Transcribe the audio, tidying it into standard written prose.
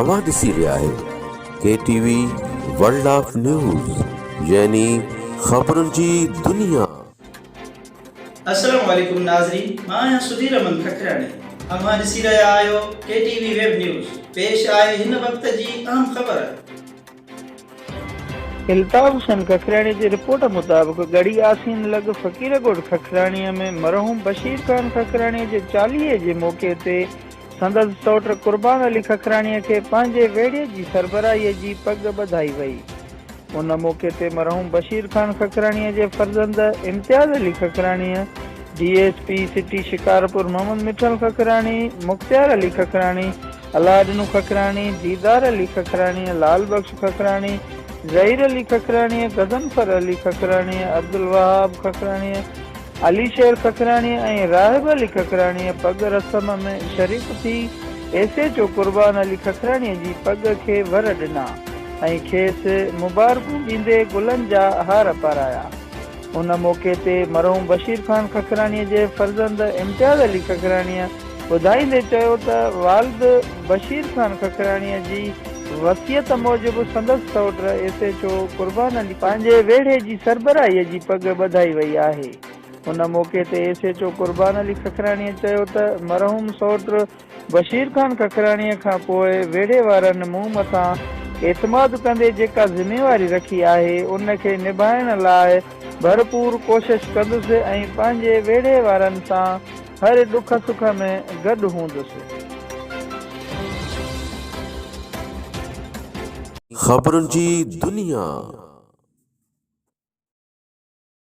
अवां ॾिसी रहिया आहियो KTV वर्ल्ड ऑफ न्यूज़ यानी ख़बरुनि जी दुनिया। अस्सलाम वालेकुम नाज़रीन, मां आहियां सुधीर अमन खखराणी। अवां ॾिसी रहिया आहियो KTV वेब न्यूज़। पेश आहे हिन वक़्त जी अहम ख़बर। इल्ताफ़ हुसैन खखराणी जी रिपोर्ट मुताबिक़ गड़ी आसीन लॻ फ़क़ीरगोड खखराणीअ में मरहूम बशीर खान खखराणीअ जे 40 जे मौक़े ते संदसि सौट क़ुर्बान अली खखराणीअ खे पंहिंजे वेड़े जी सरबराहीअ जी पग ॿधाई वई। उन मौक़े ते मरहूम बशीर खान खखराणीअ जे फर्ज़ंद इम्तियाज़ अली खखराणीअ, DSP सिटी शिकारपुर मोहम्मद मिठल खखराणी, मुख्तियार अली खखराणी, अलादनू खखराणी, दीदार अली खखराणी, लाल बख्श खखराणी, ज़हीर अली खखराणी, गज़नफर अली खखराणी, अब्दुल वहाब खखराणी, अली शेर खखराणी ऐं राहिब अली खखराणी पग रस्म में शरीक थी SHO क़ुर्बान अली खखराणीअ जी पग खे वर ॾिना ऐं खेसि मुबारकूं ॾींदे गुलनि जा हार पाराया। उन मौक़े ते मरहूम बशीर खान खखराणीअ जे फर्ज़ंद इम्तियाज़ अली खखराणीअ ॿुधाईंदे चयो त वालिद बशीर खान खखराणीअ जी वसियत मूजिबि संदसि सौट SHO क़ुर्बान अली पंहिंजे वेड़े जी सरबराहीअ जी पग ॿधाई वई आहे। उन मौक़े ते SHO क़ुर्बान अली खखराणीअ चयो त मरहूम सौट बशीर खान खखराणीअ खां पोइ वेड़े वारनि मूं मथां एतमाद कंदे जेका ज़िमेवारी रखी आहे उन खे निभाइण लाइ भरपूर कोशिश कंदुसि ऐं पंहिंजे वेड़े वारनि सां हर ॾुख सुख में गॾु हूंदुसि। ख़बरुनि जी दुनिया।